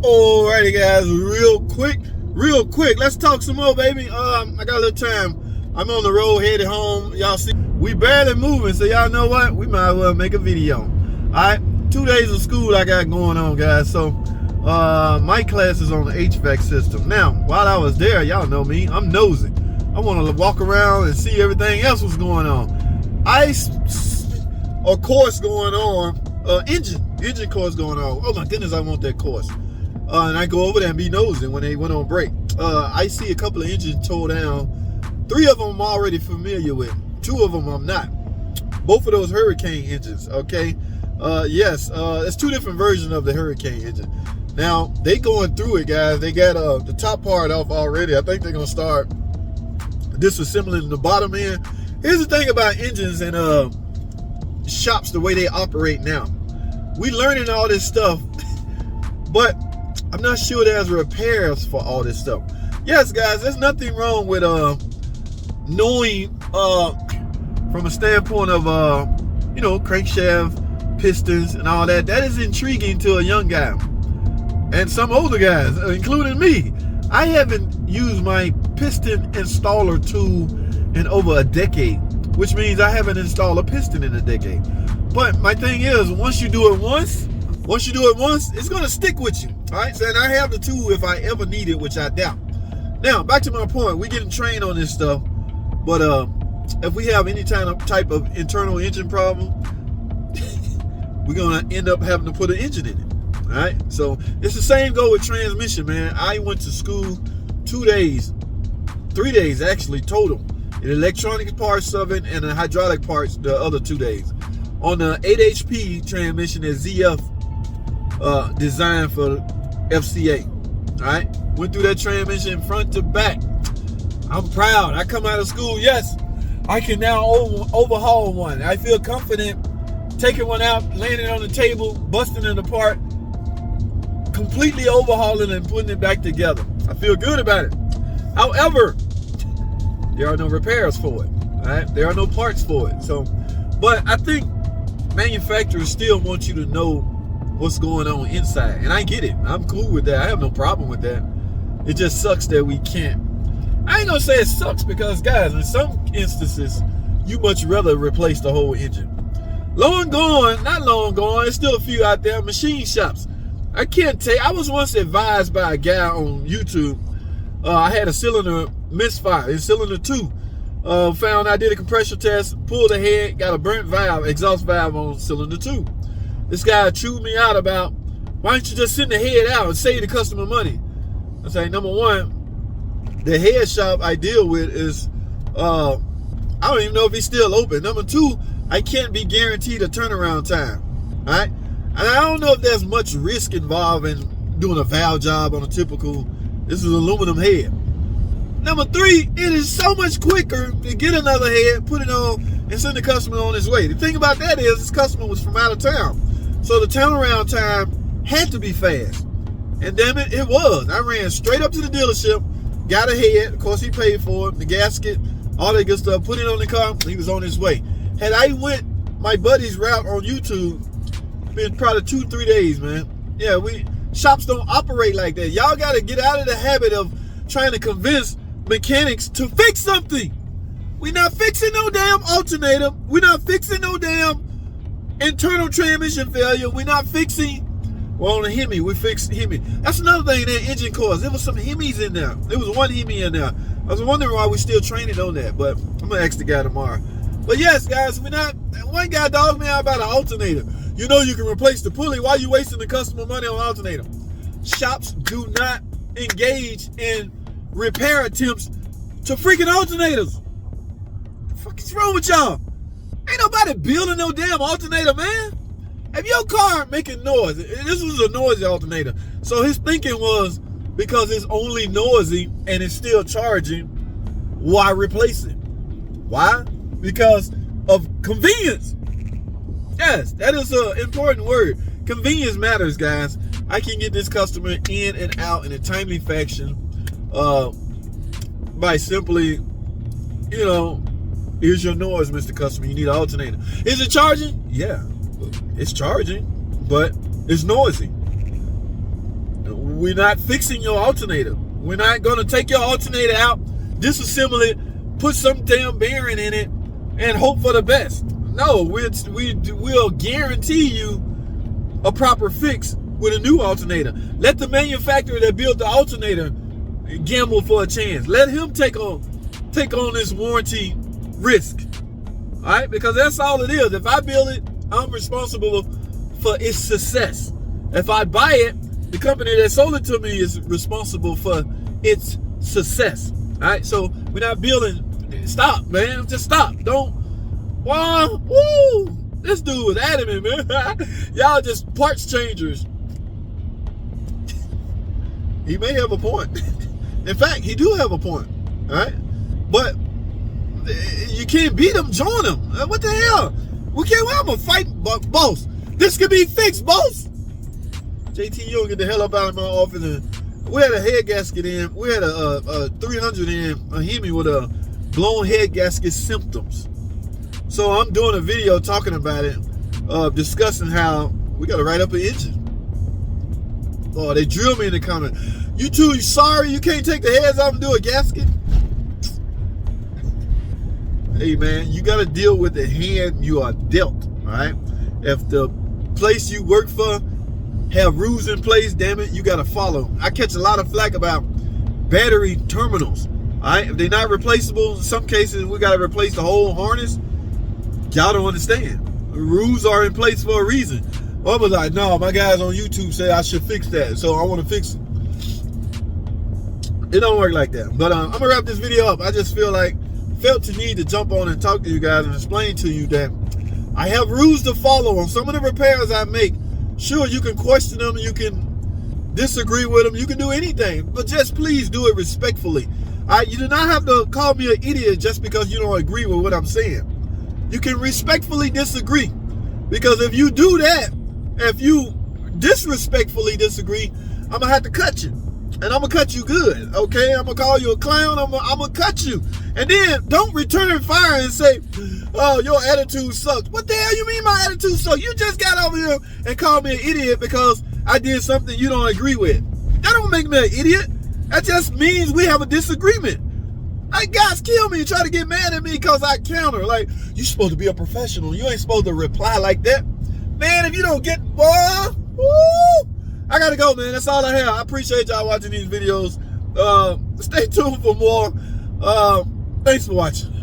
Alrighty, guys, real quick. Let's talk some more, baby. I got a little time. I'm on the road headed home. Y'all see, we barely moving, so y'all know what? We might as well make a video. All right, 2 days of school I got going on, guys. So, my class is on the HVAC system. Now, while I was there, y'all know me, I'm nosy. I want to walk around and see everything else was going on. A course going on, engine course going on. Oh my goodness, I want that course. And I go over there and be nosy when they went on break. I see a couple of engines tore down. 3 of them I'm already familiar with. 2 of them I'm not. Both of those Hurricane engines, okay? Yes, it's 2 different versions of the Hurricane engine. Now, they going through it, guys. They got the top part off already. I think they're going to start disassembling the bottom end. Here's the thing about engines and shops, the way they operate now. We learning all this stuff, but I'm not sure there's repairs for all this stuff. Yes, guys, there's nothing wrong with knowing from a standpoint of crankshaft, pistons, and all that. That is intriguing to a young guy and some older guys, including me. I haven't used my piston installer tool in over a decade, which means I haven't installed a piston in a decade. But my thing is, once you do it once, it's gonna stick with you. All right, so and I have the tool if I ever need it, which I doubt. Now, back to my point, we're getting trained on this stuff, but if we have any type of internal engine problem, we're gonna end up having to put an engine in it. All right, so it's the same go with transmission, man. I went to school 2 days, 3 days actually total. The electronic parts of it and the hydraulic parts the other 2 days. On the 8 HP transmission is ZF designed for FCA. Alright, went through that transmission front to back. I'm proud. I come out of school, yes, I can now overhaul one. I feel confident taking one out, laying it on the table, busting it apart, completely overhauling and putting it back together. I feel good about it. However, there are no repairs for it. Right? There are no parts for it. So, but I think manufacturers still want you to know what's going on inside. And I get it. I'm cool with that. I have no problem with that. It just sucks that we can't. I ain't gonna say it sucks because, guys, in some instances, you much rather replace the whole engine. Long gone, not long gone, there's still a few out there, machine shops. I can't tell you, I was once advised by a guy on YouTube. I had a cylinder misfire in cylinder 2. Found I did a compression test, pulled the head, got a burnt valve, exhaust valve on cylinder 2. This guy chewed me out about, why don't you just send the head out and save the customer money? I say, number one, the head shop I deal with is, I don't even know if he's still open. Number 2, I can't be guaranteed a turnaround time. All right? And I don't know if there's much risk involved in doing a valve job on a typical, this is aluminum head. Number 3, it is so much quicker to get another head, put it on, and send the customer on his way. The thing about that is this customer was from out of town. So the turnaround time had to be fast. And damn it, it was. I ran straight up to the dealership, got a head, of course he paid for it, the gasket, all that good stuff, put it on the car, he was on his way. Had I went my buddy's route on YouTube, been probably 2-3 days, man. Yeah, shops don't operate like that. Y'all got to get out of the habit of trying to convince mechanics to fix something. We're not fixing no damn alternator. We're not fixing no damn internal transmission failure. We're not fixing, well, on the Hemi, we fixed Hemi. That's another thing, that engine course. There was some Hemis in there. There was one Hemi in there. I was wondering why we're still training on that, but I'm going to ask the guy tomorrow. But yes, guys, we're not, one guy dogged me out about an alternator. You know you can replace the pulley. Why are you wasting the customer money on an alternator? Shops do not engage in repair attempts to freaking alternators. What the fuck is wrong with y'all? Ain't nobody building no damn alternator, man. If your car making noise, this was a noisy alternator. So his thinking was, because it's only noisy and it's still charging, why replace it? Why? Because of convenience. Yes, that is an important word. Convenience matters, guys. I can get this customer in and out in a timely fashion by simply, here's your noise, Mr. Customer. You need an alternator. Is it charging? Yeah, it's charging, but it's noisy. we're not fixing your alternator. We're not going to take your alternator out, disassemble it, put some damn bearing in it, and hope for the best. No, we'll guarantee you a proper fix with a new alternator. Let the manufacturer that built the alternator gamble for a chance. Let him take on this warranty risk. All right, because that's all it is. If I build it, I'm responsible for its success. If I buy it, the company that sold it to me is responsible for its success. All right, so we're not building. Stop, man. Just stop. Don't. Wow, woo. This dude was adamant, man. Y'all just parts changers. He may have a point. In fact, he do have a point. All right, but you can't beat him. Join him. What the hell? We can't. Well, I'm gonna fight, boss. This could be fixed, boss. JT, you don't get the hell up out of my office. And we had a head gasket in. We had a 300 in a Hemi with a blown head gasket symptoms. So I'm doing a video talking about it, discussing how we got to write up an engine. Oh, they drilled me in the comment. You sorry you can't take the heads off and do a gasket? Hey man, you got to deal with the hand you are dealt. All right. If the place you work for have rules in place, damn it, you got to follow. I catch a lot of flack about battery terminals. All right. If they're not replaceable, in some cases we got to replace the whole harness. Y'all don't understand. The rules are in place for a reason. I was like, no, my guys on YouTube say I should fix that, so I want to fix it. It don't work like that. But I'm gonna wrap this video up. I just felt the need to jump on and talk to you guys and explain to you that I have rules to follow on some of the repairs I make. Sure, you can question them, you can disagree with them, you can do anything, but just please do it respectfully. All right, you do not have to call me an idiot just because you don't agree with what I'm saying. You can respectfully disagree, because if you do that, if you disrespectfully disagree, I'm gonna have to cut you, and I'm gonna cut you good. Okay, I'm gonna call you a clown. I'm gonna cut you, and then don't return fire and say, "Oh, your attitude sucks." What the hell you mean my attitude sucks? You just got over here and called me an idiot because I did something you don't agree with. That don't make me an idiot. That just means we have a disagreement. Like, guys kill me and try to get mad at me because I counter. Like, you supposed to be a professional. You ain't supposed to reply like that. Man, if you don't get, boy, woo, I gotta go, man. That's all I have. I appreciate y'all watching these videos. Stay tuned for more. Thanks for watching.